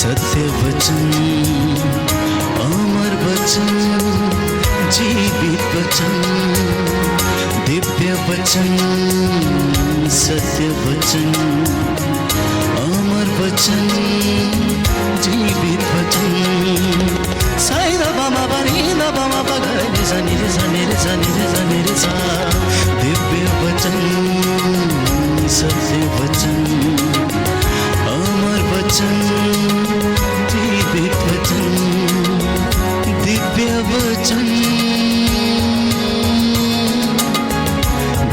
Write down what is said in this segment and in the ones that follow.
सत्य वचन, अमर वचन, जीवित वचन, दिव्य वचन, सत्य वचन, अमर वचन, जीवित वचन। साई दा बामा बनी दा बामा बगरे रे सा नी रे सा नी रे सा नी रे सा नी रे सा। दिव्य वचन, सत्य वचन, अमर वचन, जीवित वचन, दिव्य वचन,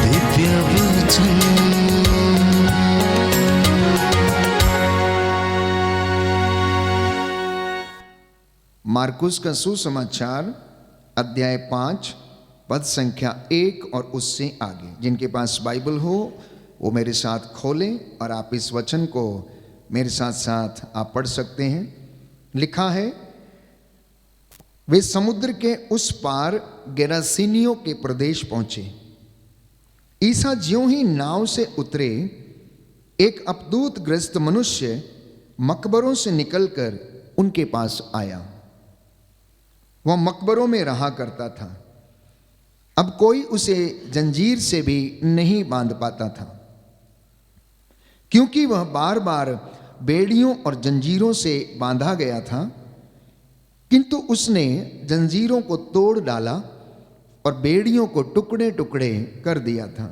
दिव्य वचन। मार्कुस का सुसमाचार अध्याय 5 पद संख्या 1 और उससे आगे। जिनके पास बाइबल हो वो मेरे साथ खोलें और आप इस वचन को मेरे साथ साथ आप पढ़ सकते हैं। लिखा है, वे समुद्र के उस पार गेरासीनियों के प्रदेश पहुंचे। ईसा ज्यों ही नाव से उतरे, एक अपदूत ग्रस्त मनुष्य मकबरों से निकलकर उनके पास आया। वह मकबरों में रहा करता था। अब कोई उसे जंजीर से भी नहीं बांध पाता था, क्योंकि वह बार बार बेड़ियों और जंजीरों से बांधा गया था। किंतु उसने जंजीरों को तोड़ डाला और बेड़ियों को टुकड़े टुकड़े कर दिया था।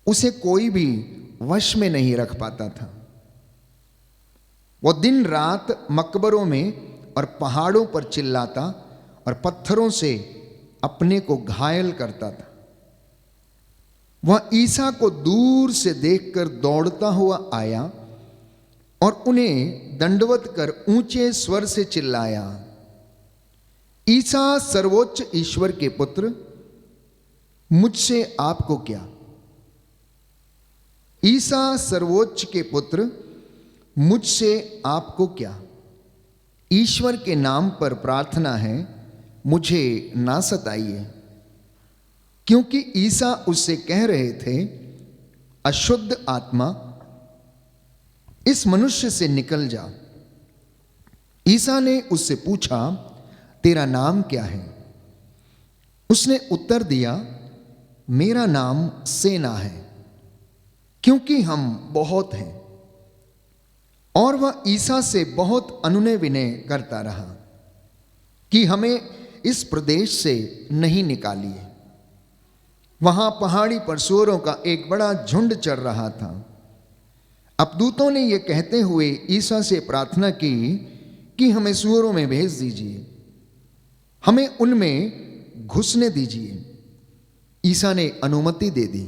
उसे कोई भी वश में नहीं रख पाता था। वह दिन रात मकबरों में और पहाड़ों पर चिल्लाता और पत्थरों से अपने को घायल करता था। वह ईसा को दूर से देखकर दौड़ता हुआ आया और उन्हें दंडवत कर ऊंचे स्वर से चिल्लाया, ईसा सर्वोच्च ईश्वर के पुत्र, मुझसे आपको क्या? ईसा सर्वोच्च के पुत्र, मुझसे आपको क्या? ईश्वर के नाम पर प्रार्थना है, मुझे ना सताइए। क्योंकि ईसा उससे कह रहे थे, अशुद्ध आत्मा इस मनुष्य से निकल जा। ईसा ने उससे पूछा, तेरा नाम क्या है? उसने उत्तर दिया, मेरा नाम सेना है, क्योंकि हम बहुत हैं। और वह ईसा से बहुत अनुनय विनय करता रहा कि हमें इस प्रदेश से नहीं निकालिए। वहां पहाड़ी पर सूअरों का एक बड़ा झुंड चर रहा था। अपदूतों ने यह कहते हुए ईसा से प्रार्थना की कि हमें सूअरों में भेज दीजिए, हमें उनमें घुसने दीजिए। ईसा ने अनुमति दे दी।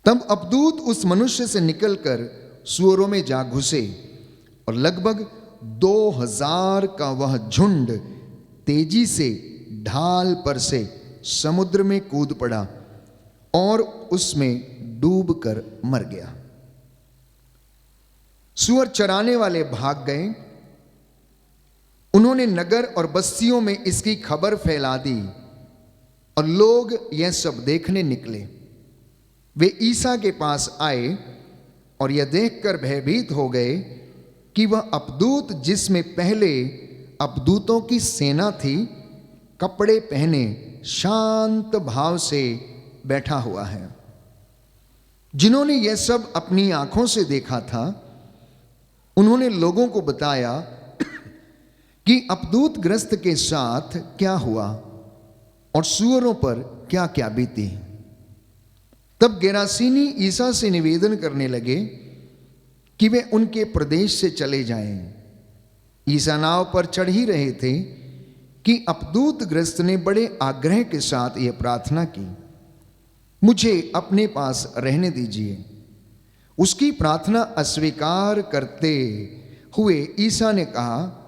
तब अपदूत उस मनुष्य से निकलकर सूअरों में जा घुसे और लगभग 2000 का वह झुंड तेजी से ढाल पर से समुद्र में कूद पड़ा और उसमें डूबकर मर गया। सूअर चराने वाले भाग गए। उन्होंने नगर और बस्तियों में इसकी खबर फैला दी और लोग यह सब देखने निकले। वे ईसा के पास आए और यह देखकर भयभीत हो गए कि वह अपदूत, जिसमें पहले अपदूतों की सेना थी, कपड़े पहने शांत भाव से बैठा हुआ है। जिन्होंने यह सब अपनी आंखों से देखा था, उन्होंने लोगों को बताया कि अपदूत ग्रस्त के साथ क्या हुआ और सूअरों पर क्या क्या बीती। तब गेरासीनी ईसा से निवेदन करने लगे कि वे उनके प्रदेश से चले जाएं। ईसा नाव पर चढ़ ही रहे थे कि अपदूत ग्रस्त ने बड़े आग्रह के साथ यह प्रार्थना की, मुझे अपने पास रहने दीजिए। उसकी प्रार्थना अस्वीकार करते हुए ईसा ने कहा,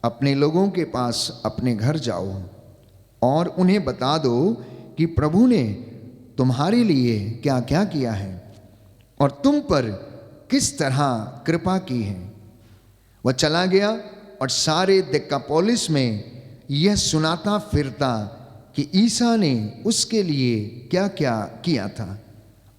अपने लोगों के पास अपने घर जाओ और उन्हें बता दो कि प्रभु ने तुम्हारे लिए क्या क्या किया है और तुम पर किस तरह कृपा की है। वह चला गया और सारे दिकापोलिस में यह सुनाता फिरता कि ईसा ने उसके लिए क्या क्या किया था,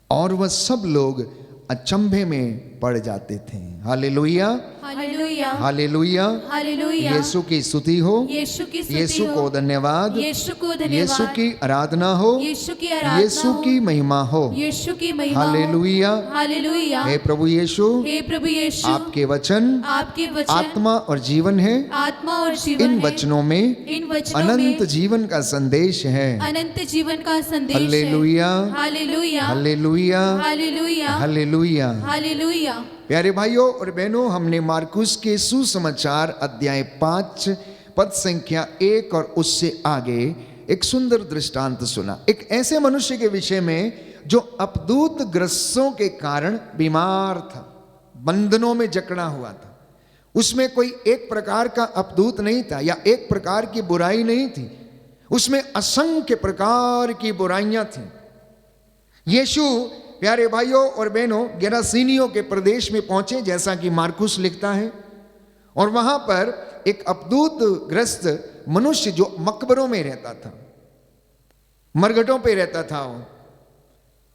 और वह सब लोग अचंभे में पड़ जाते थे। Hallelujah, hallelujah, hallelujah. हालेलुया। यीशु की स्तुति हो, यीशु की स्तुति यीशु हो, को धन्यवाद, यीशु को धन्यवाद, यीशु की आराधना हो, यीशु की आराधना यीशु हो, की महिमा हो। यीशु की महिमा हो। हालेलुया। हालेलुया। हे प्रभु यीशु, हे प्रभु यीशु, आपके वचन आपके वचन आत्मा और जीवन है। आत्मा और जीवन इन है। वचनों में इन वचनों अनंत में जीवन का संदेश है। अनंत जीवन का संदेश है। Hallelujah, hallelujah, hallelujah, hallelujah, hallelujah. Hallelujah. प्यारे भाइयों और बहनों, हमने मार्कुस के सुसमाचार अध्याय 5 पद संख्या 1 और उससे आगे एक सुंदर दृष्टांत सुना, एक ऐसे मनुष्य के विषय में जो अपदूत ग्रस्तों के कारण बीमार था, बंधनों में जकड़ा हुआ था। उसमें कोई एक प्रकार का अपदूत नहीं था या एक प्रकार की बुराई नहीं थी, उसमें असंख्य प्रकार की बुराइयां थी। यीशु प्यारे भाइयों और बहनों गेरासीनियों के प्रदेश में पहुंचे, जैसा कि मार्कुस लिखता है, और वहां पर एक अपदूत ग्रस्त मनुष्य जो मकबरों में रहता था, मरघटों पे रहता था,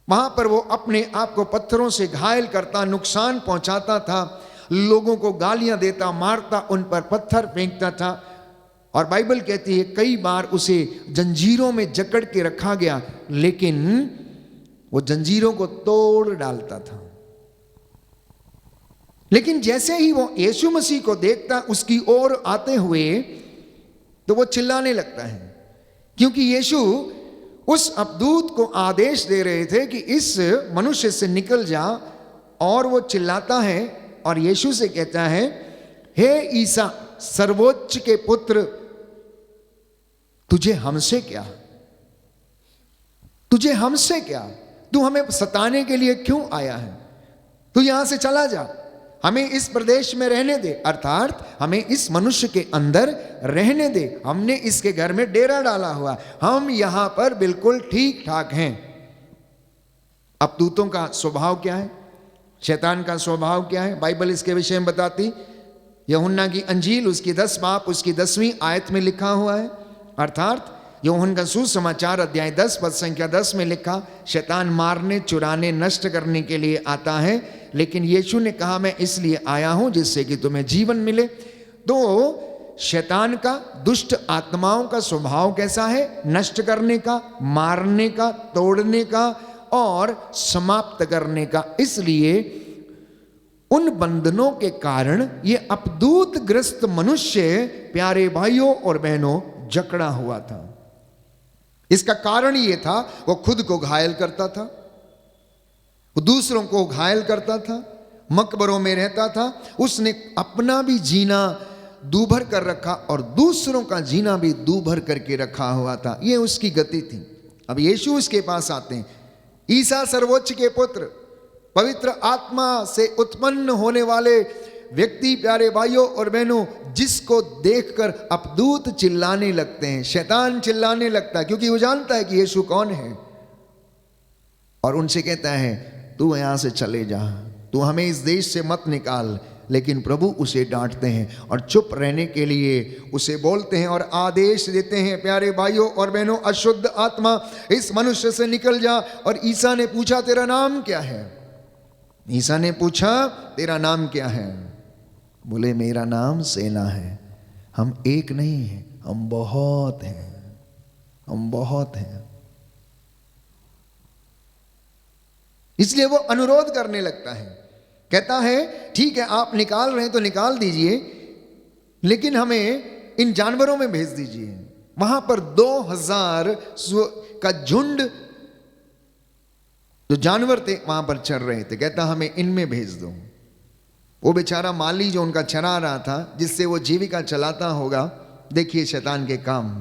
वहां पर वो अपने आप को पत्थरों से घायल करता, नुकसान पहुंचाता था, लोगों को गालियां देता, मारता, उन पर पत्थर फेंकता था। और बाइबल कहती है कई बार उसे जंजीरों में जकड़ के रखा गया, लेकिन वो जंजीरों को तोड़ डालता था। लेकिन जैसे ही वो यीशु मसीह को देखता, उसकी ओर आते हुए, तो वो चिल्लाने लगता है, क्योंकि यीशु उस अपदूत को आदेश दे रहे थे कि इस मनुष्य से निकल जा, और वो चिल्लाता है और यीशु से कहता है, हे ईसा सर्वोच्च के पुत्र, तुझे हमसे क्या, तुझे हमसे क्या, तू हमें सताने के लिए क्यों आया है? तू यहां से चला जा, हमें इस प्रदेश में रहने दे, अर्थात हमें इस मनुष्य के अंदर रहने दे। हमने इसके घर में डेरा डाला हुआ, हम यहां पर बिल्कुल ठीक ठाक हैं। अपदूतों का स्वभाव क्या है, शैतान का स्वभाव क्या है, बाइबल इसके विषय में बताती। यूहन्ना की अंजील उसकी 10 बाब उसकी 10वीं आयत में लिखा हुआ है, अर्थात यूहन्ना का सुसमाचार अध्याय 10 पद संख्या 10 में लिखा, शैतान मारने, चुराने, नष्ट करने के लिए आता है, लेकिन यीशु ने कहा मैं इसलिए आया हूं जिससे कि तुम्हें जीवन मिले। तो शैतान का, दुष्ट आत्माओं का स्वभाव कैसा है? नष्ट करने का, मारने का, तोड़ने का और समाप्त करने का। इसलिए उन बंधनों के कारण ये अपदूत ग्रस्त मनुष्य प्यारे भाइयों और बहनों जकड़ा हुआ था। इसका कारण ये था, वो खुद को घायल करता था, वो दूसरों को घायल करता था, मकबरों में रहता था, उसने अपना भी जीना दूभर कर रखा और दूसरों का जीना भी दूभर करके रखा हुआ था। ये उसकी गति थी। अब यीशु उसके पास आते हैं, ईसा सर्वोच्च के पुत्र, पवित्र आत्मा से उत्पन्न होने वाले व्यक्ति, प्यारे भाइयों और बहनों, जिसको देखकर अपदूत चिल्लाने लगते हैं, शैतान चिल्लाने लगता है, क्योंकि वो जानता है कि यीशु कौन है, और उनसे कहता है तू यहां से चले जा, तू हमें इस देश से मत निकाल। लेकिन प्रभु उसे डांटते हैं और चुप रहने के लिए उसे बोलते हैं और आदेश देते हैं, प्यारे भाइयों और बहनों, अशुद्ध आत्मा इस मनुष्य से निकल जा। और ईसा ने पूछा तेरा नाम क्या है? ईसा ने पूछा तेरा नाम क्या है? बोले मेरा नाम सेना है। हम एक नहीं हैं, हम बहुत हैं, हम बहुत हैं। इसलिए वो अनुरोध करने लगता है, कहता है ठीक है आप निकाल रहे हैं तो निकाल दीजिए, लेकिन हमें इन जानवरों में भेज दीजिए। वहां पर 2000 का झुंड जो जानवर थे वहां पर चल रहे थे, कहता हमें इनमें भेज दो। वो बेचारा माली जो उनका चरा रहा था, जिससे वो जीविका चलाता होगा, देखिए शैतान के काम।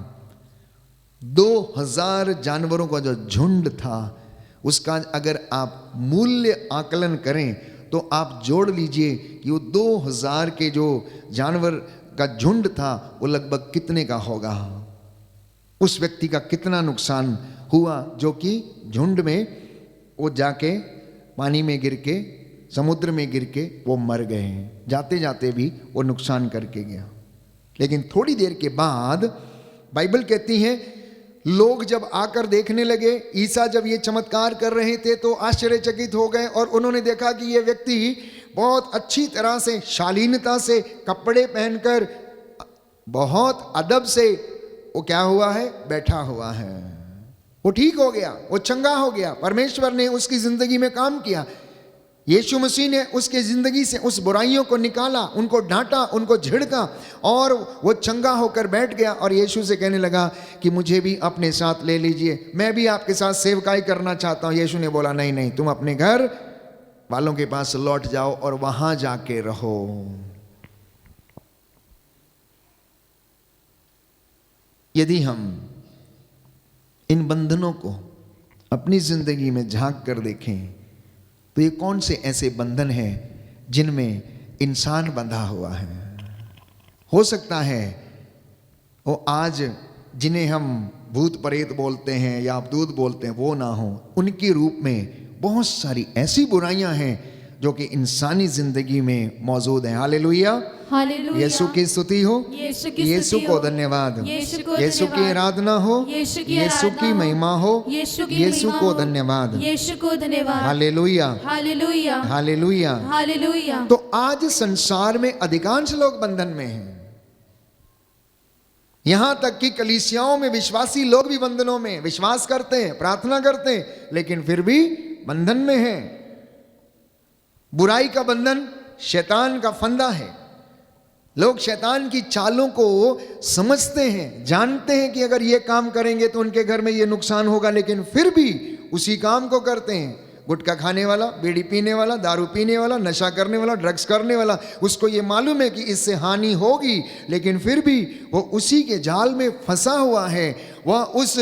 2000 जानवरों का जो झुंड था, उसका अगर आप मूल्य आकलन करें तो आप जोड़ लीजिए कि वो 2000 के जो जानवर का झुंड था वो लगभग कितने का होगा। उस व्यक्ति का कितना नुकसान हुआ जो कि झुंड में वो जाके पानी में गिर के, समुद्र में गिर के वो मर गए। जाते जाते भी वो नुकसान करके गया। लेकिन थोड़ी देर के बाद बाइबल कहती है लोग जब आकर देखने लगे, ईसा जब ये चमत्कार कर रहे थे तो आश्चर्यचकित हो गए और उन्होंने देखा कि ये व्यक्ति बहुत अच्छी तरह से, शालीनता से कपड़े पहनकर, बहुत अदब से वो क्या हुआ है, बैठा हुआ है। वो ठीक हो गया, वो चंगा हो गया। परमेश्वर ने उसकी जिंदगी में काम किया। यीशु मसीह ने उसके जिंदगी से उस बुराइयों को निकाला, उनको डांटा, उनको झिड़का और वो चंगा होकर बैठ गया और यीशु से कहने लगा कि मुझे भी अपने साथ ले लीजिए, मैं भी आपके साथ सेवकाई करना चाहता हूं। यीशु ने बोला नहीं नहीं, तुम अपने घर वालों के पास लौट जाओ और वहां जाके रहो। यदि हम इन बंधनों को अपनी जिंदगी में झांक कर देखें तो ये कौन से ऐसे बंधन हैं जिनमें इंसान बंधा हुआ है। हो सकता है वो आज जिन्हें हम भूत प्रेत बोलते हैं या अवधूत बोलते हैं वो ना हो, उनके रूप में बहुत सारी ऐसी बुराइयां हैं जो कि इंसानी जिंदगी में मौजूद हैं। Hallelujah, hallelujah. यीशु की स्तुति हो, यीशु की यीशु स्तुति को हो, धन्यवाद, यीशु को यीशु की धन्यवाद, आराधना हो, यीशु की यीशु आराधना की हो, महिमा हो, यीशु की यीशु महिमा को हो, धन्यवाद। यीशु को धन्यवाद। Hallelujah, hallelujah, hallelujah. हालेलुया। तो आज संसार में अधिकांश लोग बंधन में हैं। यहां तक कि कलीसियाओं में विश्वासी लोग भी बंधनों में, विश्वास करते हैं, प्रार्थना करते हैं, लेकिन फिर भी बंधन में हैं। बुराई का बंधन शैतान का फंदा है। लोग शैतान की चालों को समझते हैं, जानते हैं कि अगर ये काम करेंगे तो उनके घर में ये नुकसान होगा, लेकिन फिर भी उसी काम को करते हैं। गुटखा खाने वाला, बीड़ी पीने वाला, दारू पीने वाला, नशा करने वाला, ड्रग्स करने वाला, उसको ये मालूम है कि इससे हानि होगी, लेकिन फिर भी वो उसी के जाल में फंसा हुआ है। वह उस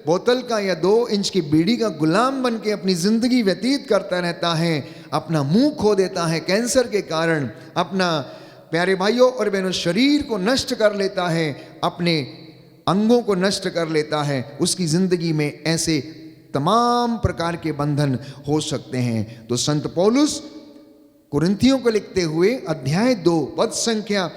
बोतल का या 2 इंच की बीड़ी का गुलाम बन के अपनी जिंदगी व्यतीत करता रहता है, अपना मुंह खो देता है कैंसर के कारण, अपना प्यारे भाइयों और बहनों शरीर को नष्ट कर लेता है, अपने अंगों को नष्ट कर लेता है। उसकी जिंदगी में ऐसे तमाम प्रकार के बंधन हो सकते हैं। तो संत पौलुस कुरिन्थियों को लिखते हुए अध्याय 2 पद संख्या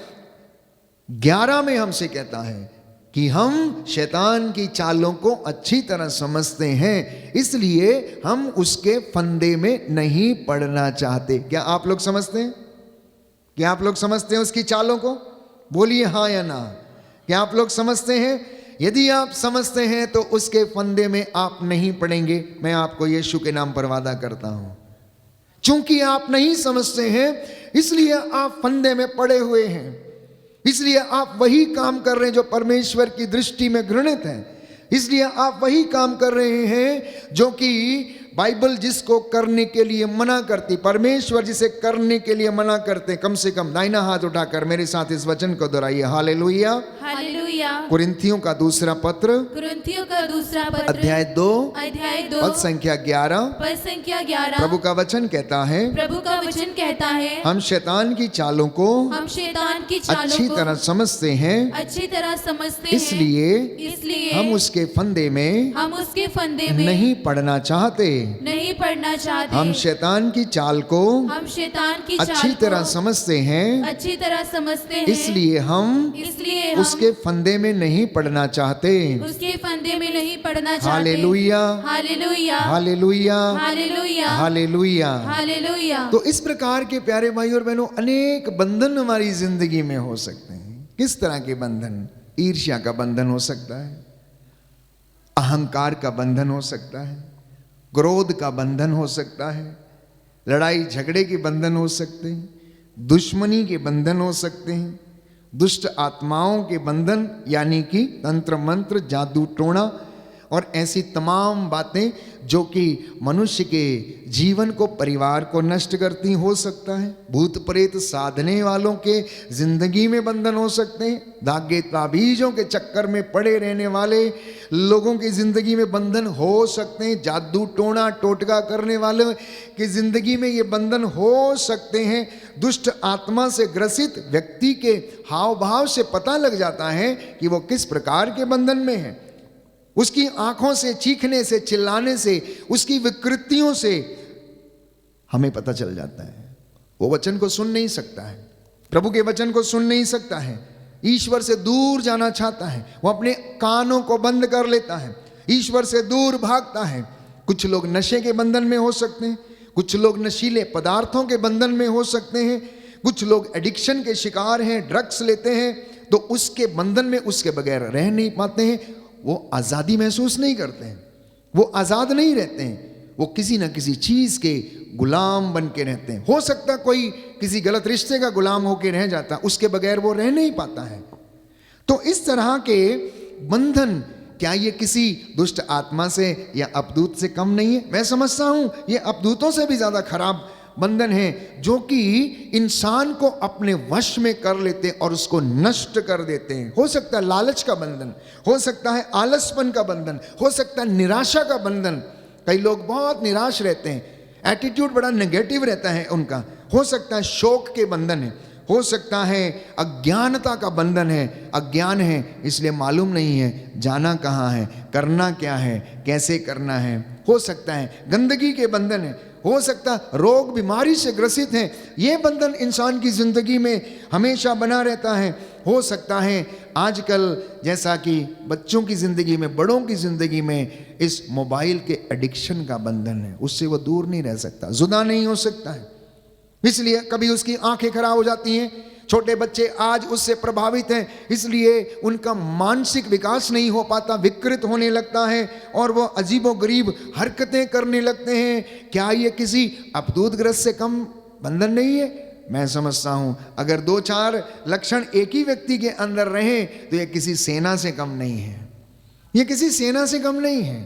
11 में हमसे कहता है कि हम शैतान की चालों को अच्छी तरह समझते हैं, इसलिए हम उसके फंदे में नहीं पड़ना चाहते। क्या आप लोग समझते हैं? क्या आप लोग समझते हैं उसकी चालों को? बोलिए हाँ या ना। क्या आप लोग समझते हैं? यदि आप समझते हैं तो उसके फंदे में आप नहीं पड़ेंगे। मैं आपको यीशु के नाम पर वादा करता हूं। चूंकि आप नहीं समझते हैं इसलिए आप फंदे में पड़े हुए हैं, इसलिए आप वही काम कर रहे हैं जो परमेश्वर की दृष्टि में घृणित है, इसलिए आप वही काम कर रहे हैं जो कि बाइबल जिसको करने के लिए मना करती, परमेश्वर जिसे करने के लिए मना करते। कम से कम दाहिना हाथ उठाकर मेरे साथ इस वचन को दोहराइए, हालेलुया। हालेलुया। कुरिन्थियों का दूसरा पत्र, कुरिन्थियों का दूसरा पत्र, अध्याय 2 पद संख्या 11। पद संख्या 11। प्रभु का वचन कहता है, प्रभु का वचन कहता है, हम शैतान की चालों को हम शैतान की चालों अच्छी को तरह समझते हैं, अच्छी तरह समझते हैं, इसलिए हम उसके फंदे में नहीं पड़ना चाहते। नहीं पढ़ना चाहते। हम शैतान की चाल को अच्छी तरह समझते हैं, अच्छी तरह समझते हैं, इसलिए हम उसके फंदे में नहीं पड़ना चाहते। उसके फंदे में नहीं पड़ना चाहते। Hallelujah, hallelujah, hallelujah, hallelujah, hallelujah, hallelujah. तो इस प्रकार के प्यारे भाई और बहनों अनेक बंधन हमारी जिंदगी में हो सकते हैं। किस तरह के बंधन? ईर्ष्या का बंधन हो सकता है, अहंकार का बंधन हो सकता है, क्रोध का बंधन हो सकता है, लड़ाई झगड़े के बंधन हो सकते हैं, दुश्मनी के बंधन हो सकते हैं, दुष्ट आत्माओं के बंधन यानी कि तंत्र मंत्र, जादू टोना और ऐसी तमाम बातें जो कि मनुष्य के जीवन को, परिवार को नष्ट करती हो सकता है। भूत प्रेत साधने वालों के जिंदगी में बंधन हो सकते हैं। धागे ताबीजों के चक्कर में पड़े रहने वाले लोगों की जिंदगी में बंधन हो सकते हैं। जादू टोना टोटका करने वाले की जिंदगी में ये बंधन हो सकते हैं। दुष्ट आत्मा से ग्रसित व्यक्ति के हाव भाव से पता लग जाता है कि वो किस प्रकार के बंधन में है। उसकी आंखों से, चीखने से, चिल्लाने से, उसकी विकृतियों से हमें पता चल जाता है। वो वचन को सुन नहीं सकता है, प्रभु के वचन को सुन नहीं सकता है, ईश्वर से दूर जाना चाहता है, वो अपने कानों को बंद कर लेता है, ईश्वर से दूर भागता है। कुछ लोग नशे के बंधन में हो सकते हैं, कुछ लोग नशीले पदार्थों के बंधन में हो सकते हैं, कुछ लोग एडिक्शन के शिकार हैं, ड्रग्स लेते हैं, तो उसके बंधन में उसके बगैर रह नहीं पाते हैं। वो आज़ादी महसूस नहीं करते हैं, वो आज़ाद नहीं रहते हैं, वो किसी ना किसी चीज़ के गुलाम बन के रहते हैं। हो सकता कोई किसी गलत रिश्ते का गुलाम होके रह जाता, उसके बगैर वो रह नहीं पाता है। तो इस तरह के बंधन क्या ये किसी दुष्ट आत्मा से या अपदूत से कम नहीं है? मैं समझता हूं ये अपदूतों से भी ज्यादा खराब बंधन है, जो कि इंसान को अपने वश में कर लेते हैं और उसको नष्ट कर देते हैं। हो सकता है लालच का बंधन, हो सकता है आलसपन का बंधन, हो सकता है निराशा का बंधन। कई लोग बहुत निराश रहते हैं, एटीट्यूड बड़ा नेगेटिव रहता है उनका। हो सकता है शोक के बंधन है, हो सकता है अज्ञानता का बंधन है, अज्ञान है इसलिए मालूम नहीं है जाना कहाँ है, करना क्या है, कैसे करना है। हो सकता है गंदगी के बंधन है, हो सकता रोग बीमारी से ग्रसित हैं, ये बंधन इंसान की ज़िंदगी में हमेशा बना रहता है। हो सकता है आजकल जैसा कि बच्चों की ज़िंदगी में, बड़ों की ज़िंदगी में इस मोबाइल के एडिक्शन का बंधन है, उससे वो दूर नहीं रह सकता, जुदा नहीं हो सकता है, इसलिए कभी उसकी आंखें खराब हो जाती हैं। छोटे बच्चे आज उससे प्रभावित हैं, इसलिए उनका मानसिक विकास नहीं हो पाता, विकृत होने लगता है और वो अजीबोगरीब हरकतें करने लगते हैं। क्या ये किसी अपदूतग्रस्त से कम बंधन नहीं है? मैं समझता हूं अगर 2-4 लक्षण एक ही व्यक्ति के अंदर रहें तो ये किसी सेना से कम नहीं है, ये किसी सेना से कम नहीं है।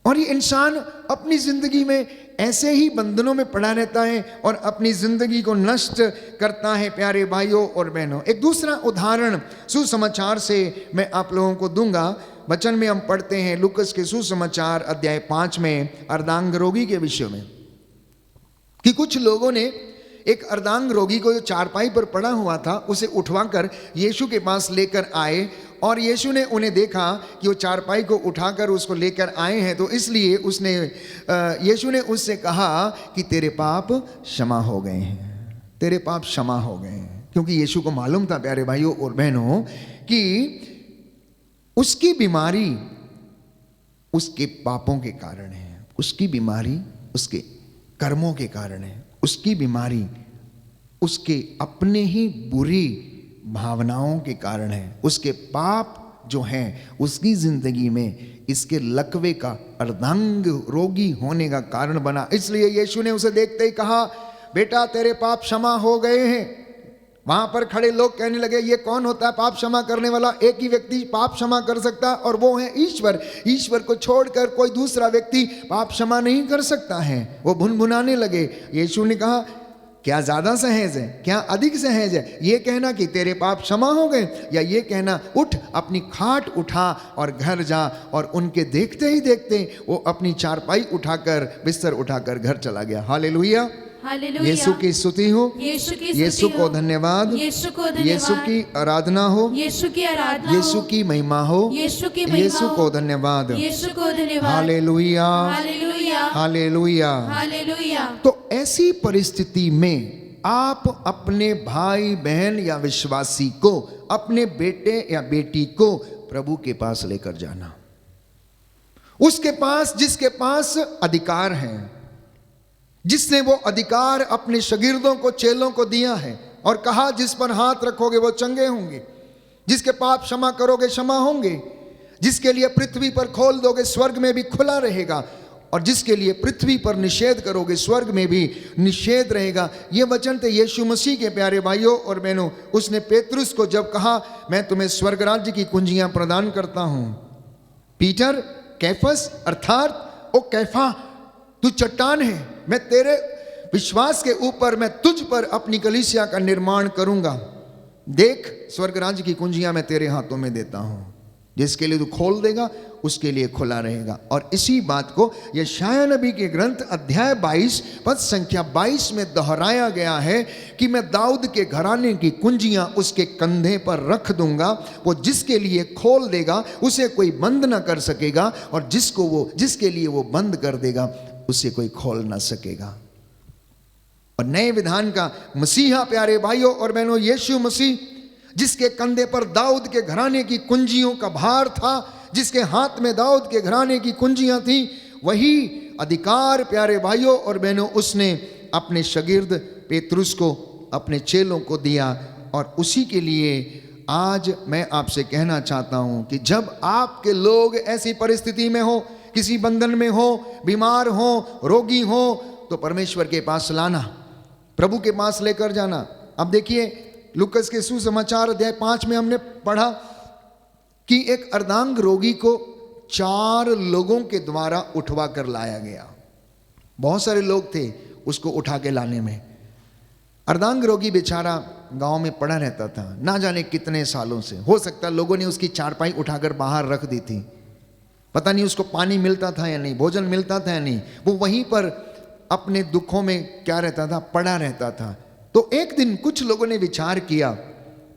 और ये इंसान अपनी जिंदगी में ऐसे ही बंधनों में पड़ा रहता है और अपनी जिंदगी को नष्ट करता है। प्यारे भाइयों और बहनों, एक दूसरा उदाहरण सुसमाचार से मैं आप लोगों को दूंगा। वचन में हम पढ़ते हैं लूकस के सुसमाचार अध्याय 5 में अर्धांग रोगी के विषय में, कि कुछ लोगों ने एक अर्धांग रोगी को जो चारपाई पर पड़ा हुआ था उसे उठवाकर यीशु के पास लेकर आए, और यीशु ने उन्हें देखा कि वो चारपाई को उठाकर उसको लेकर आए हैं, तो इसलिए यीशु ने उससे कहा कि तेरे पाप क्षमा हो गए हैं, तेरे पाप क्षमा हो गए हैं। क्योंकि यीशु को मालूम था प्यारे भाइयों और बहनों कि उसकी बीमारी उसके पापों के कारण है, उसकी बीमारी उसके कर्मों के कारण है, उसकी बीमारी उसके अपने ही बुरी भावनाओं के कारण है, उसके पाप जो हैं उसकी जिंदगी में इसके लकवे का अर्धांग रोगी होने का कारण बना। इसलिए यीशु ने उसे देखते ही कहा, बेटा तेरे पाप क्षमा हो गए हैं। वहां पर खड़े लोग कहने लगे, ये कौन होता है पाप क्षमा करने वाला? एक ही व्यक्ति पाप क्षमा कर सकता है और वो है ईश्वर। ईश्वर को छोड़कर कोई दूसरा व्यक्ति पाप क्षमा नहीं कर सकता है। वो भुनभुनाने लगे। यीशु ने कहा, क्या ज्यादा सहज है, क्या अधिक सहज है ये कहना कि तेरे पाप क्षमा हो गए, या ये कहना उठ अपनी खाट उठा और घर जा? और उनके देखते ही देखते वो अपनी चारपाई उठाकर, बिस्तर उठाकर घर चला गया। Hallelujah, hallelujah. यीशु की स्तुति हो, यीशु को धन्यवाद, यीशु को धन्यवाद, यीशु की आराधना हो, यीशु की आराधना, यीशु की महिमा हो, यीशु की महिमा, यीशु को धन्यवाद, यीशु को धन्यवाद। Hallelujah, hallelujah, hallelujah. हालेलुया। तो ऐसी परिस्थिति में आप अपने भाई बहन या विश्वासी को, अपने बेटे या बेटी को प्रभु के पास लेकर जाना, उसके पास जिसके पास अधिकार है, जिसने वो अधिकार अपने शागिर्दों को, चेलों को दिया है और कहा जिस पर हाथ रखोगे वो चंगे होंगे, जिसके पाप क्षमा करोगे क्षमा होंगे, जिसके लिए पृथ्वी पर खोल दोगे स्वर्ग में भी खुला रहेगा, और जिसके लिए पृथ्वी पर निषेध करोगे स्वर्ग में भी निषेध रहेगा। ये वचन थे यीशु मसीह के। प्यारे भाइयों और बहनों, उसने पेतरुस को जब कहा, मैं तुम्हें स्वर्ग राज्य की कुंजियां प्रदान करता हूं, पीटर, कैफस अर्थात ओ कैफा, तू चट्टान है, मैं तेरे विश्वास के ऊपर, मैं तुझ पर अपनी कलीसिया का निर्माण करूंगा। देख स्वर्ग राज्य की कुंजियां मैं तेरे हाथों में देता हूं, जिसके लिए तू खोल देगा उसके लिए खुला रहेगा। और इसी बात को यशायाह नबी के ग्रंथ अध्याय 22 पद संख्या 22 में दोहराया गया है कि मैं दाऊद के घराने की कुंजियां उसके कंधे पर रख दूंगा, वो जिसके लिए खोल देगा उसे कोई बंद ना कर सकेगा, और जिसके लिए वो बंद कर देगा उसे कोई खोल ना सकेगा। और नए विधान का मसीहा प्यारे भाइयों और बहनों यीशु मसीह, जिसके कंधे पर दाऊद के घराने की कुंजियों का भार था, जिसके हाथ में दाऊद के घराने की कुंजियां थी, वही अधिकार प्यारे भाइयों और बहनों उसने अपने शागिर्द पेतरुस को, अपने चेलों को दिया। और उसी के लिए आज मैं आपसे कहना चाहता हूं कि जब आपके लोग ऐसी परिस्थिति में हो, किसी बंधन में हो, बीमार हो, रोगी हो, तो परमेश्वर के पास लाना, प्रभु के पास लेकर जाना। अब देखिए लूकस के सुसमाचार अध्याय 5 में हमने पढ़ा कि एक अर्धांग रोगी को 4 लोगों के द्वारा उठवा कर लाया गया। बहुत सारे लोग थे उसको उठा के लाने में। अर्धांग रोगी बेचारा गांव में पड़ा रहता था, ना जाने कितने सालों से। हो सकता लोगों ने उसकी चारपाई उठाकर बाहर रख दी थी, पता नहीं उसको पानी मिलता था या नहीं, भोजन मिलता था या नहीं। वो वहीं पर अपने दुखों में क्या रहता था, पड़ा रहता था। तो एक दिन कुछ लोगों ने विचार किया,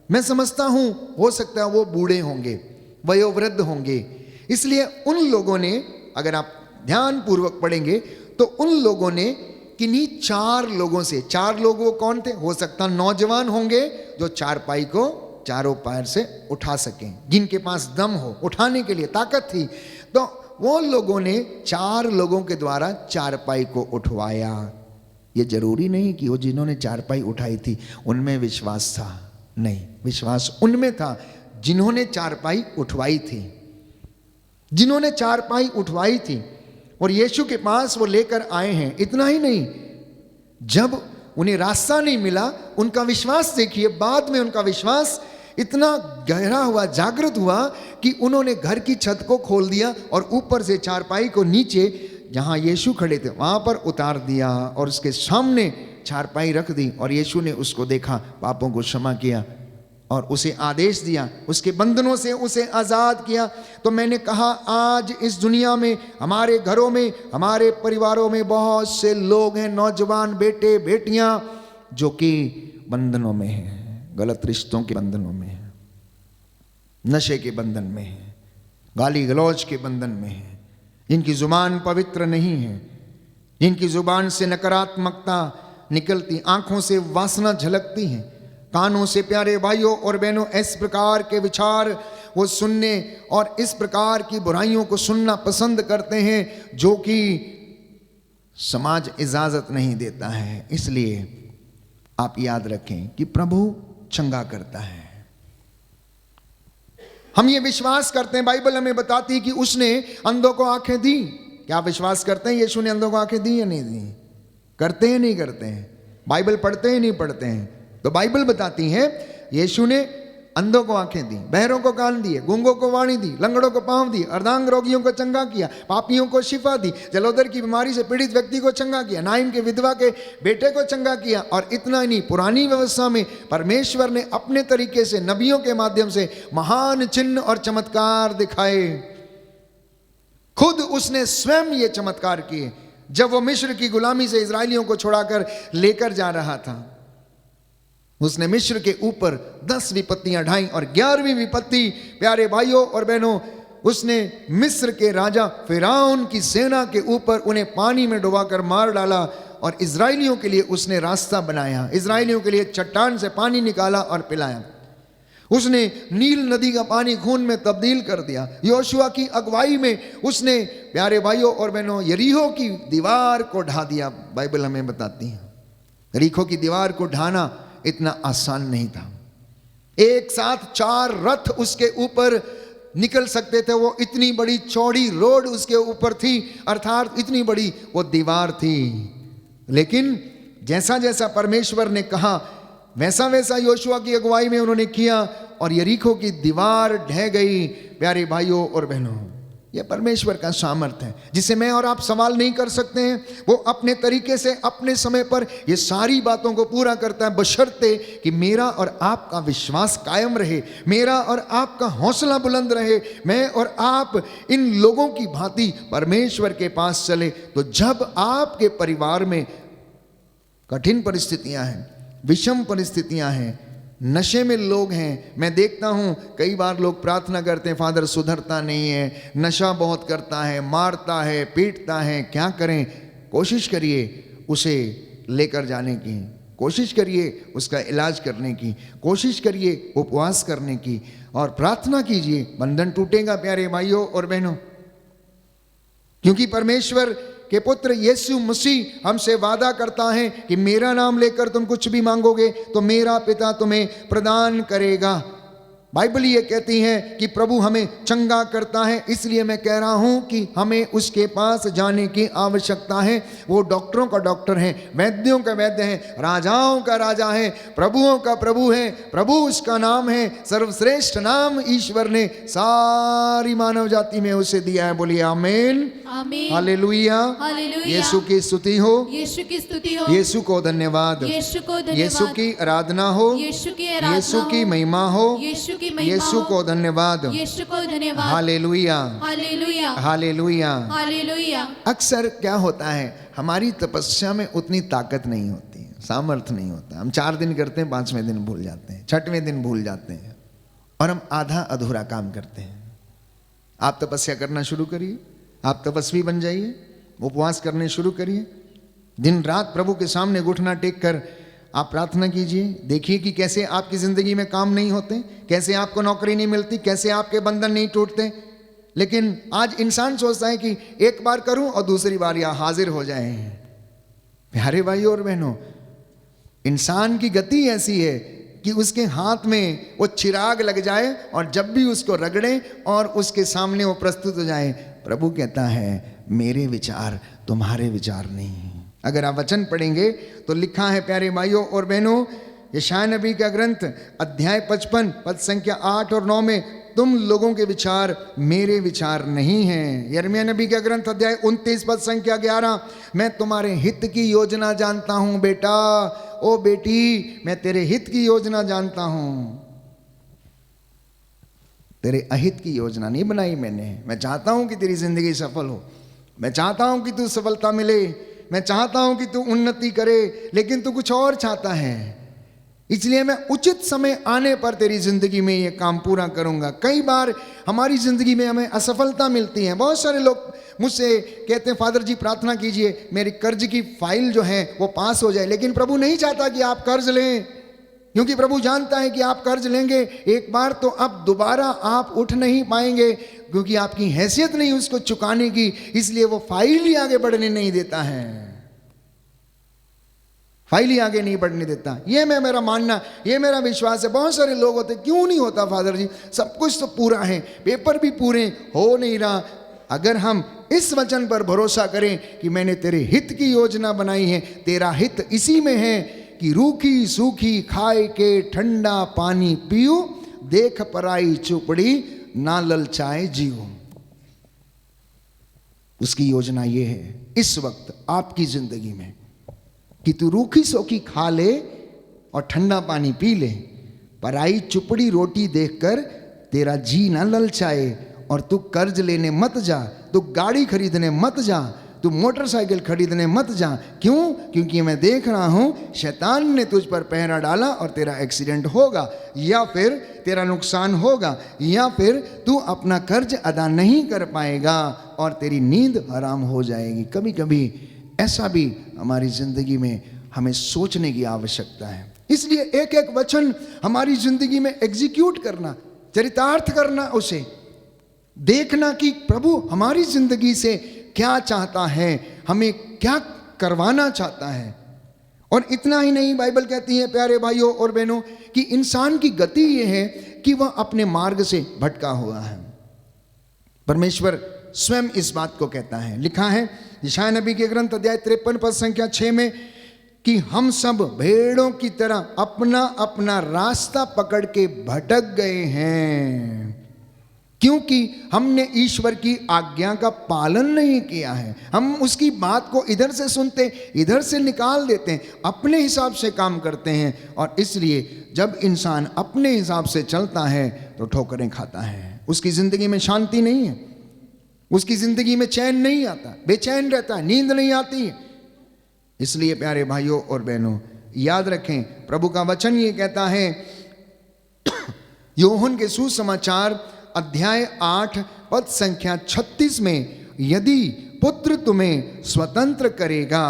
मैं समझता हूं हो सकता है वो बूढ़े होंगे, वयोवृद्ध होंगे, इसलिए उन लोगों ने, अगर आप ध्यान पूर्वक पढ़ेंगे तो उन लोगों ने किन्हीं 4 लोगों से, 4 लोग वो कौन थे? हो सकता नौजवान होंगे जो चारपाई को चारों पैर से उठा सकें, जिनके पास दम हो, उठाने के लिए ताकत थी। तो वो लोगों ने 4 लोगों के द्वारा चारपाई को उठवाया। ये जरूरी नहीं कि वो जिन्होंने चारपाई उठाई थी उनमें विश्वास था, नहीं, विश्वास उनमें था जिन्होंने चारपाई उठवाई थी, जिन्होंने चारपाई उठवाई थी और यीशु के पास वो लेकर आए हैं। इतना ही नहीं, जब उन्हें रास्ता नहीं मिला, उनका विश्वास देखिए, बाद में उनका विश्वास इतना गहरा हुआ, जागृत हुआ कि उन्होंने घर की छत को खोल दिया और ऊपर से चारपाई को नीचे जहां यीशु खड़े थे वहां पर उतार दिया और उसके सामने चारपाई रख दी। और यीशु ने उसको देखा, पापों को क्षमा किया और उसे आदेश दिया, उसके बंधनों से उसे आज़ाद किया। तो मैंने कहा आज इस दुनिया में, हमारे घरों में, हमारे परिवारों में बहुत से लोग हैं, नौजवान बेटे बेटियां, जो कि बंधनों में हैं, गलत रिश्तों के बंधनों में हैं, नशे के बंधन में हैं, गाली गलौज के बंधन में हैं, जिनकी जुबान पवित्र नहीं है, जिनकी जुबान से नकारात्मकता निकलती, आंखों से वासना झलकती है, कानों से प्यारे भाइयों और बहनों इस प्रकार के विचार वो सुनने और इस प्रकार की बुराइयों को सुनना पसंद करते हैं जो कि समाज इजाजत नहीं देता है। इसलिए आप याद रखें कि प्रभु चंगा करता है। हम ये विश्वास करते हैं, बाइबल हमें बताती है कि उसने अंधों को आंखें दी। क्या विश्वास करते हैं यीशु ने अंधों को आंखें दी या नहीं दी? करते हैं नहीं करते हैं? बाइबल पढ़ते हैं नहीं पढ़ते हैं? तो बाइबल बताती है यीशु ने अंधों को आंखें दी, बहरों को कान दिए, गूंगों को वाणी दी, लंगड़ों को पांव दी, अर्धांग रोगियों को चंगा किया, पापियों को शिफा दी, जलोदर की बीमारी से पीड़ित व्यक्ति को चंगा किया, नाइम के विधवा के बेटे को चंगा किया। और इतना ही नहीं, पुरानी व्यवस्था में परमेश्वर ने अपने तरीके से नबियों के माध्यम से महान चिन्ह और चमत्कार दिखाए। खुद उसने स्वयं ये चमत्कार किए जब वो मिस्र की गुलामी से इजरायलियों को छुड़ाकर लेकर जा रहा था। उसने मिस्र के ऊपर 10 विपत्तियां ढाई और 11वीं विपत्ति प्यारे भाइयों और बहनों, उसने मिस्र के राजा फिरौन की सेना के ऊपर उन्हें पानी में डुबाकर मार डाला और इजरायलियों के लिए उसने रास्ता बनाया, इजरायलियों के लिए चट्टान से पानी निकाला और पिलाया। उसने नील नदी का पानी खून में तब्दील कर दिया। योशुआ की अगुवाई में उसने प्यारे भाइयों और बहनों यरीहो की दीवार को ढा दिया। बाइबल हमें बताती है यरीहो की दीवार को ढाना इतना आसान नहीं था। एक साथ 4 रथ उसके ऊपर निकल सकते थे, वो इतनी बड़ी चौड़ी रोड उसके ऊपर थी, अर्थात इतनी बड़ी वो दीवार थी। लेकिन जैसा जैसा परमेश्वर ने कहा वैसा वैसा योशुआ की अगुवाई में उन्होंने किया और यरीहो की दीवार ढह गई। प्यारे भाइयों और बहनों, यह परमेश्वर का सामर्थ्य है जिसे मैं और आप सवाल नहीं कर सकते हैं। वो अपने तरीके से अपने समय पर ये सारी बातों को पूरा करता है, बशर्ते कि मेरा और आपका विश्वास कायम रहे, मेरा और आपका हौसला बुलंद रहे, मैं और आप इन लोगों की भांति परमेश्वर के पास चले। तो जब आपके परिवार में कठिन परिस्थितियां हैं, विषम परिस्थितियां हैं, नशे में लोग हैं, मैं देखता हूं कई बार लोग प्रार्थना करते हैं, फादर सुधरता नहीं है, नशा बहुत करता है, मारता है, पीटता है, क्या करें? कोशिश करिए उसे लेकर जाने की, कोशिश करिए उसका इलाज करने की, कोशिश करिए उपवास करने की और प्रार्थना कीजिए। बंधन टूटेगा प्यारे भाइयों और बहनों, क्योंकि परमेश्वर के पुत्र यीशु मसीह हमसे वादा करता है कि मेरा नाम लेकर तुम कुछ भी मांगोगे तो मेरा पिता तुम्हें प्रदान करेगा। बाइबल ये कहती है कि प्रभु हमें चंगा करता है, इसलिए मैं कह रहा हूं कि हमें उसके पास जाने की आवश्यकता है। वो डॉक्टरों का डॉक्टर है, वैद्यों का वैद्य है, राजाओं का राजा है, प्रभुओं का प्रभु है। प्रभु उसका नाम है, सर्वश्रेष्ठ नाम ईश्वर ने सारी मानव जाति में उसे दिया है। बोलिए आमीन, आमीन, हालेलुया, हालेलुया। यीशु की स्तुति हो, यीशु की स्तुति हो, यीशु को धन्यवाद, यीशु को धन्यवाद, यीशु की आराधना हो, यीशु की आराधना यीशु की हो, महिमा हो, यीशु की महिमा यीशु हो, को धन्यवाद, यीशु को धन्यवाद, हालेलुया, हालेलुया, हालेलुया। हालेलुया। अक्सर क्या होता है, हमारी तपस्या में उतनी ताकत नहीं होती है, सामर्थ्य नहीं होता। हम 4 दिन करते हैं, 5वें दिन भूल जाते हैं, 6वें दिन भूल जाते हैं और हम आधा अधूरा काम करते हैं। आप तपस्या करना शुरू करिए, आप तपस्वी बन जाइए, उपवास करने शुरू करिए, दिन रात प्रभु के सामने घुटना टेक कर आप प्रार्थना कीजिए। देखिए कि कैसे आपकी जिंदगी में काम नहीं होते, कैसे आपको नौकरी नहीं मिलती, कैसे आपके बंधन नहीं टूटते। लेकिन आज इंसान सोचता है कि एक बार करूं और दूसरी बार यहां हाजिर हो जाए। प्यारे भाइयों और बहनों, इंसान की गति ऐसी है कि उसके हाथ में वो चिराग लग जाए और जब भी उसको रगड़े और उसके सामने वो प्रस्तुत हो जाए। प्रभु कहता है मेरे विचार तुम्हारे विचार नहीं। अगर आप वचन पढ़ेंगे तो लिखा है प्यारे भाइयों और बहनों, यशायाह नबी का ग्रंथ अध्याय 55 पद संख्या 8 और 9 में, तुम लोगों के विचार मेरे विचार नहीं हैं। यिर्मयाह नबी का ग्रंथ अध्याय 29 पद संख्या 11, मैं तुम्हारे हित की योजना जानता हूं बेटा, ओ बेटी, मैं तेरे हित की योजना जानता हूं। तेरे अहित की योजना नहीं बनाई मैंने। मैं चाहता हूं कि तेरी जिंदगी सफल हो, मैं चाहता हूं कि तू सफलता मिले, मैं चाहता हूं कि तू उन्नति करे, लेकिन तू कुछ और चाहता है। इसलिए मैं उचित समय आने पर तेरी जिंदगी में ये काम पूरा करूंगा। कई बार हमारी जिंदगी में हमें असफलता मिलती है। बहुत सारे लोग मुझसे कहते हैं फादर जी प्रार्थना कीजिए मेरी कर्ज की फाइल जो है वो पास हो जाए। लेकिन प्रभु नहीं चाहता कि आप कर्ज लें, क्योंकि प्रभु जानता है कि आप कर्ज लेंगे एक बार तो अब दोबारा आप उठ नहीं पाएंगे, क्योंकि आपकी हैसियत नहीं उसको चुकाने की। इसलिए वो फाइल ही आगे बढ़ने नहीं देता है, फाइल ही आगे नहीं बढ़ने देता। ये मेरा मानना, ये मेरा विश्वास है। बहुत सारे लोग होते, क्यों नहीं होता फादर जी, सब कुछ तो पूरा है, पेपर भी पूरे हो नहीं रहा। अगर हम इस वचन पर भरोसा करें कि मैंने तेरे हित की योजना बनाई है, तेरा हित इसी में है कि रूखी सूखी खाए के ठंडा पानी पियो, देख पराई चुपड़ी ना ललचाए जियो। उसकी योजना ये है इस वक्त आपकी जिंदगी में कि तू रूखी सूखी खा ले और ठंडा पानी पी ले, पराई चुपड़ी रोटी देखकर तेरा जी ना ललचाए, और तू कर्ज लेने मत जा, तू गाड़ी खरीदने मत जा, तू मोटरसाइकिल खरीदने मत जा। क्यों? क्योंकि मैं देख रहा हूं शैतान ने तुझ पर पहरा डाला और तेरा एक्सीडेंट होगा, या फिर तेरा नुकसान होगा, या फिर तू अपना कर्ज अदा नहीं कर पाएगा और तेरी नींद हराम हो जाएगी। कभी कभी ऐसा भी हमारी जिंदगी में हमें सोचने की आवश्यकता है। इसलिए एक एक वचन हमारी जिंदगी में एग्जीक्यूट करना, चरितार्थ करना, उसे देखना कि प्रभु हमारी जिंदगी से क्या चाहता है, हमें क्या करवाना चाहता है। और इतना ही नहीं, बाइबल कहती है प्यारे भाइयों और बहनों कि इंसान की गति यह है कि वह अपने मार्ग से भटका हुआ है। परमेश्वर स्वयं इस बात को कहता है। लिखा है यशायाह नबी के ग्रंथ अध्याय 53 पद संख्या 6 में कि हम सब भेड़ों की तरह अपना अपना रास्ता पकड़ के भटक गए हैं, क्योंकि हमने ईश्वर की आज्ञा का पालन नहीं किया है। हम उसकी बात को इधर से सुनते, इधर से निकाल देते हैं, अपने हिसाब से काम करते हैं। और इसलिए जब इंसान अपने हिसाब से चलता है तो ठोकरें खाता है। उसकी जिंदगी में शांति नहीं है, उसकी जिंदगी में चैन नहीं आता, बेचैन रहता है, नींद नहीं आती है। इसलिए प्यारे भाइयों और बहनों याद रखें, प्रभु का वचन ये कहता है यूहन्ना के सुसमाचार अध्याय 8 पद संख्या 36 में, यदि पुत्र तुम्हें स्वतंत्र करेगा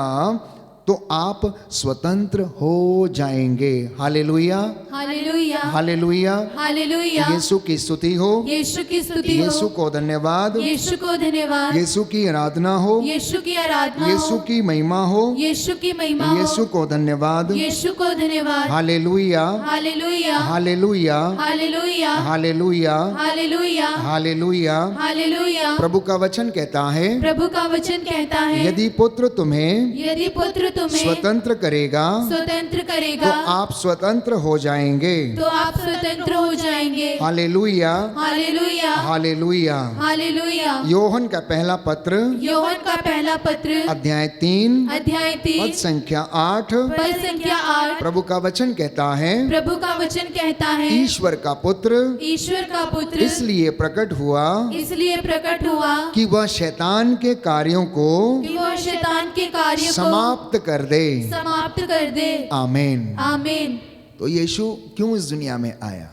तो आप स्वतंत्र हो जाएंगे। Hallelujah, hallelujah, hallelujah. हालेलुया। यीशु की स्तुति हो, यीशु की स्तुति हो, यीशु को धन्यवाद, यीशु को धन्यवाद, यीशु की आराधना हो, यीशु की आराधना यीशु हो, की महिमा हो, यीशु की महिमा हो, यीशु को धन्यवाद। यीशु को धन्यवाद। Hallelujah, hallelujah, hallelujah, hallelujah, hallelujah, hallelujah, hallelujah. Hallelujah. प्रभु का वचन कहता है, प्रभु का वचन कहता है, यदि पुत्र तुम्हें यदि पुत्र तुम्हें स्वतंत्र करेगा स्वतंत्र तो करेगा आप स्वतंत्र हो जाएंगे। तो आप स्वतंत्र हो जाएंगे। Hallelujah, hallelujah, hallelujah. Hallelujah. Yohan का पहला पत्र योहन का पहला पत्र अध्याय 3 अध्याय पद 3 संख्या 8, पद संख्या 8 प्रभु का वचन कहता है, प्रभु का वचन कहता है, ईश्वर का पुत्र ईश्वर का पुत्र इसलिए प्रकट हुआ इसलिए प्रकट हुआ कि वह शैतान के कार्यों को कि वह शैतान के कार्य को समाप्त कर दे। समाप्त कर दे। आमीन। आमीन। तो यीशु क्यों इस दुनिया में आया?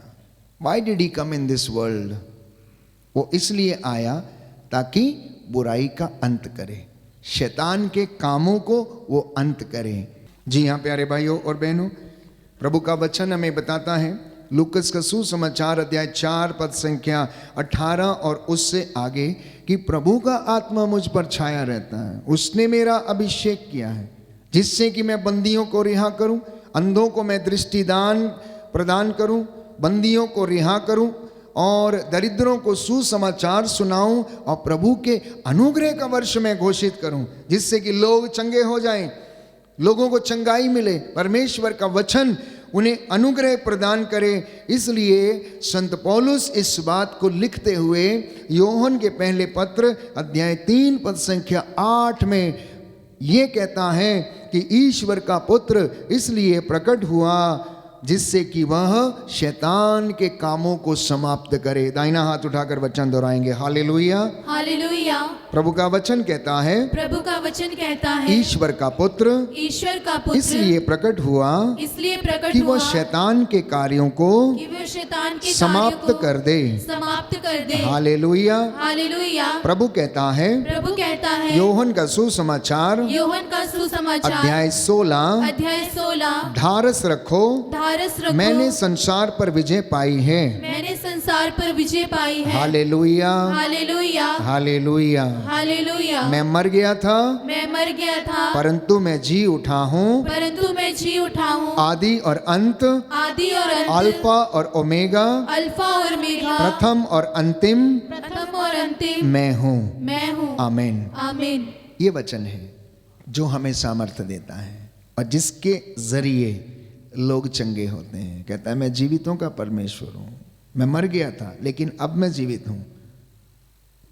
Why did he come in this world? वो इसलिए आया ताकि बुराई का अंत करे, शैतान के कामों को वो अंत करे। जी हाँ प्यारे भाइयों और बहनों, प्रभु का वचन हमें बताता है, लूकस का सुसमाचार अध्याय 4 पद संख्या 18 और उससे आगे, कि प्रभु का आत्मा मुझ पर छाया रहता है, उसने मेरा अभिषेक किया है जिससे कि मैं बंदियों को रिहा करूं, अंधों को मैं दृष्टिदान प्रदान करूं, बंदियों को रिहा करूं और दरिद्रों को सुसमाचार सुनाऊं और प्रभु के अनुग्रह का वर्ष में घोषित करूं, जिससे कि लोग चंगे हो जाएं, लोगों को चंगाई मिले, परमेश्वर का वचन उन्हें अनुग्रह प्रदान करे। इसलिए संत पौलुस इस बात को लिखते हुए योहन के पहले पत्र अध्याय 3 पद संख्या 8 में ये कहता है कि ईश्वर का पुत्र इसलिए प्रकट हुआ जिससे कि वह शैतान के कामों को समाप्त करे। दाहिना हाथ उठाकर वचन दोहराएंगे, हालेलुया, हालेलुया। प्रभु का वचन कहता है, प्रभु का वचन कहता है, ईश्वर का पुत्र ईश्वर का पुत्र इसलिए प्रकट हुआ इसलिए प्रकट कि हुआ वह शैतान के कार्यों को कि वह शैतान के समाप्त कार्यों को कर दे। समाप्त कर दे। हालेलुया। हालेलुया। प्रभु कहता है, प्रभु कहता है, योहन का सुसमाचार योहन का सुसमाचार अध्याय 16, अध्याय 16 ढारस रखो, ढारस रखो, मैंने संसार पर विजय पाई है। मैंने संसार पर विजय पाई है। Hallelujah, hallelujah, hallelujah. हालेलुया। मैं मर गया था मैं मर गया था परंतु मैं जी उठा हूँ, परंतु मैं जी उठा हूँ, आदि और अंत, आदि और अंत, अल्फा और ओमेगा, अल्फा और मेगा, प्रथम और अंतिम प्रथम और अंतिम मैं हूँ। मैं हूँ। आमीन। आमीन। ये वचन है जो हमें सामर्थ्य देता है और जिसके जरिए लोग चंगे होते हैं। कहता है, मैं जीवितों का परमेश्वर हूँ, मैं मर गया था लेकिन अब मैं जीवित हूँ।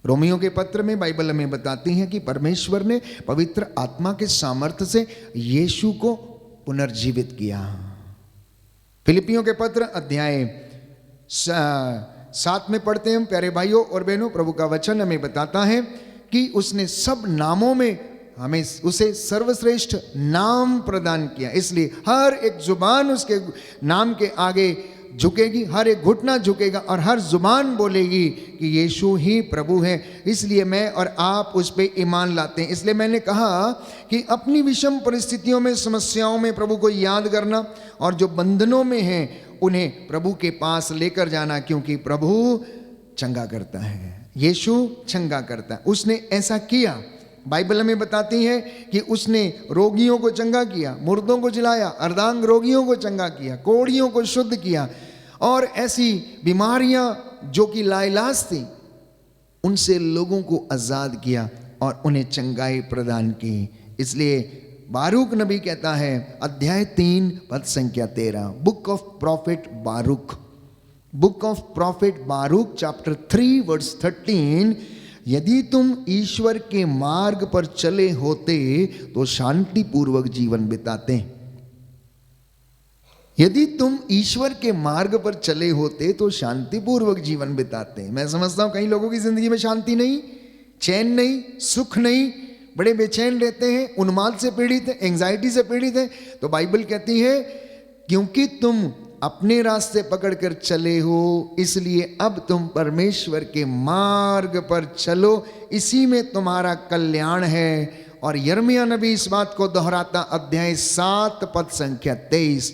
रोमियो के पत्र में बाइबल हमें बताती है कि परमेश्वर ने पवित्र आत्मा के सामर्थ्य से यीशु को पुनर्जीवित किया। फिलिपियों के पत्र अध्याय 7 में पढ़ते हैं प्यारे भाइयों और बहनों, प्रभु का वचन हमें बताता है कि उसने सब नामों में हमें उसे सर्वश्रेष्ठ नाम प्रदान किया, इसलिए हर एक जुबान उसके नाम के आगे झुकेगी, हर एक घुटना झुकेगा और हर जुबान बोलेगी कि यीशु ही प्रभु है। इसलिए मैं और आप उस पर ईमान लाते हैं। इसलिए मैंने कहा कि अपनी विषम परिस्थितियों में, समस्याओं में प्रभु को याद करना और जो बंधनों में हैं उन्हें प्रभु के पास लेकर जाना, क्योंकि प्रभु चंगा करता है, यीशु चंगा करता है। उसने ऐसा किया। बाइबल हमें बताती है कि उसने रोगियों को चंगा किया, मुर्दों को जिलाया, अर्धांग रोगियों को चंगा किया, कोढ़ियों को शुद्ध किया और ऐसी बीमारियां जो कि लाइलाज थी उनसे लोगों को आजाद किया और उन्हें चंगाई प्रदान की। इसलिए बारूक नबी कहता है अध्याय 3 पद संख्या 13, book of prophet Baruch, book of prophet Baruch chapter 3 verse 13, यदि तुम ईश्वर के मार्ग पर चले होते तो शांति पूर्वक जीवन बिताते। यदि तुम ईश्वर के मार्ग पर चले होते तो शांति पूर्वक जीवन बिताते। मैं समझता हूं कई लोगों की जिंदगी में शांति नहीं, चैन नहीं, सुख नहीं, बड़े बेचैन रहते हैं, उन्माद से पीड़ित है, एंजाइटी से पीड़ित है। तो बाइबल कहती है क्योंकि तुम अपने रास्ते पकड़कर चले हो इसलिए अब तुम परमेश्वर के मार्ग पर चलो, इसी में तुम्हारा कल्याण है और यिर्मयाह नबी इस बात को दोहराता, अध्याय 7 पद संख्या 23,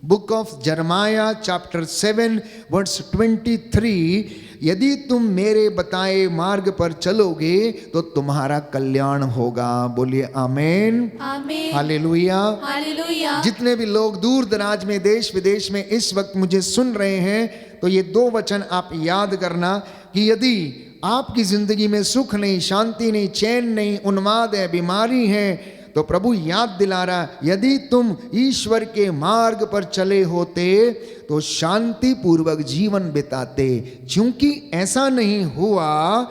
बुक ऑफ जरमाया चैप्टर 7 वर्स 23, यदि तुम मेरे बताए मार्ग पर चलोगे तो तुम्हारा कल्याण होगा। बोलिए आमीन, आमीन, हालेलुया। हालेलुया। जितने भी लोग दूर दराज में, देश विदेश में इस वक्त मुझे सुन रहे हैं, तो ये 2 वचन आप याद करना कि यदि आपकी जिंदगी में सुख नहीं, शांति नहीं, चैन नहीं, उन्माद है, बीमारी है, तो प्रभु याद दिला रहा, यदि तुम ईश्वर के मार्ग पर चले होते तो शांति पूर्वक जीवन बिताते। क्योंकि ऐसा नहीं हुआ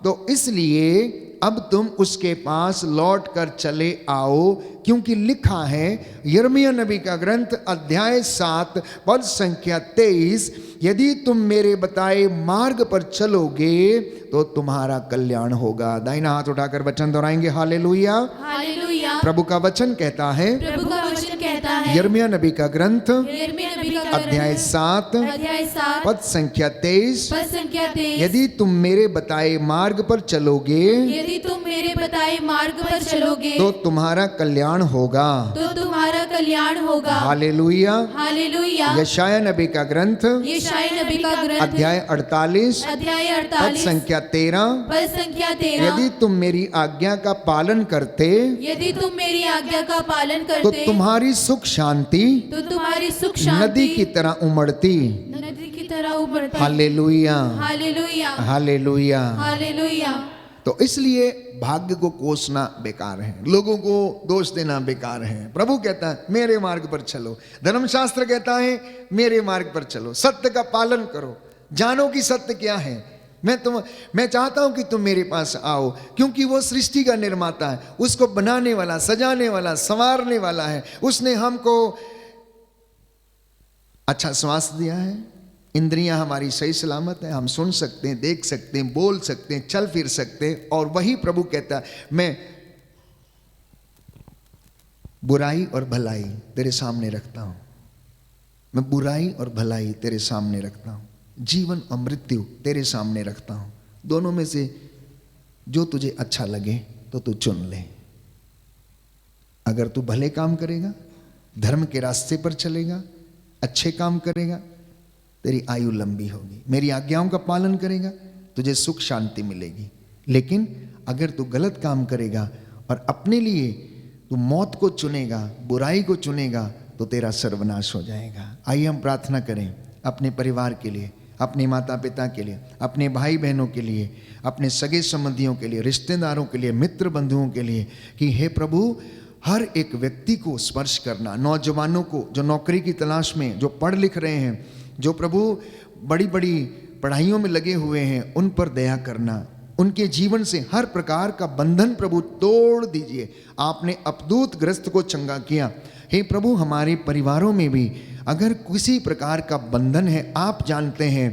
तो इसलिए अब तुम उसके पास लौट कर चले आओ, क्योंकि लिखा है यिर्मयाह नबी का ग्रंथ अध्याय 7 पद संख्या 23, यदि तुम मेरे बताए मार्ग पर चलोगे तो तुम्हारा कल्याण होगा। दाहिना हाथ उठाकर वचन दोहराएंगे, हालेलुया। हालेलुया। प्रभु का वचन कहता है, प्रभु का वचन कहता है, यिर्मयाह नबी का ग्रंथ यिर्मयाह नबी का अध्याय 7 अध्याय 7 पद संख्या 23, पद संख्या 23, यदि तुम मेरे बताए मार्ग पर चलोगे यदि तुम मेरे बताए मार्ग पर चलोगे तो तुम्हारा कल्याण होगा। तो तुम्हारा कल्याण होगा। हालेलुया। हालेलुया। यशायाह नबी का ग्रंथ यशायाह नबी का ग्रंथ अध्याय 48 अध्याय पद 48 संख्या 13, पद संख्या 13, यदि तुम मेरी आज्ञा का पालन करते यदि तुम मेरी आज्ञा का पालन तो करते तुम्हारी सुख शांति तो तुम्हारी सुख नदी शांति की तरह उमड़ती। नदी की तरह उभरती। Hallelujah, hallelujah. हालेलुया। हालेलुया। तो इसलिए भाग्य को कोसना बेकार है, लोगों को दोष देना बेकार है। प्रभु कहता है मेरे मार्ग पर चलो, धर्मशास्त्र कहता है मेरे मार्ग पर चलो, सत्य का पालन करो, जानो कि सत्य क्या है। मैं चाहता हूं कि तुम मेरे पास आओ, क्योंकि वो सृष्टि का निर्माता है, उसको बनाने वाला, सजाने वाला, संवारने वाला है। उसने हमको अच्छा श्वास दिया है, इंद्रियां हमारी सही सलामत है, हम सुन सकते हैं, देख सकते हैं, बोल सकते हैं, चल फिर सकते हैं। और वही प्रभु कहता है मैं बुराई और भलाई तेरे सामने रखता हूं, मैं बुराई और भलाई तेरे सामने रखता हूं, जीवन और मृत्यु तेरे सामने रखता हूं। दोनों में से जो तुझे अच्छा लगे तो तू चुन ले। अगर तू भले काम करेगा, धर्म के रास्ते पर चलेगा, अच्छे काम करेगा, तेरी आयु लंबी होगी। मेरी आज्ञाओं का पालन करेगा, तुझे सुख शांति मिलेगी। लेकिन अगर तू गलत काम करेगा और अपने लिए तू मौत को चुनेगा, बुराई को चुनेगा, तो तेरा सर्वनाश हो जाएगा। आइए हम प्रार्थना करें अपने परिवार के लिए, अपने माता पिता के लिए, अपने भाई बहनों के लिए, अपने सगे संबंधियों के लिए, रिश्तेदारों के लिए, मित्र बंधुओं के लिए, कि हे प्रभु हर एक व्यक्ति को स्पर्श करना, नौजवानों को जो नौकरी की तलाश में, जो पढ़ लिख रहे हैं, जो प्रभु बड़ी बड़ी पढ़ाइयों में लगे हुए हैं, उन पर दया करना, उनके जीवन से हर प्रकार का बंधन प्रभु तोड़ दीजिए। आपने अपदूत ग्रस्त को चंगा किया। हे प्रभु हमारे परिवारों में भी अगर किसी प्रकार का बंधन है, आप जानते हैं,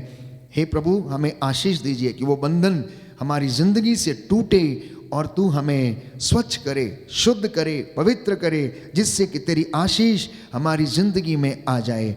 हे प्रभु हमें आशीष दीजिए कि वो बंधन हमारी जिंदगी से टूटे और तू हमें स्वच्छ करे, शुद्ध करे, पवित्र करे, जिससे कि तेरी आशीष हमारी जिंदगी में आ जाए।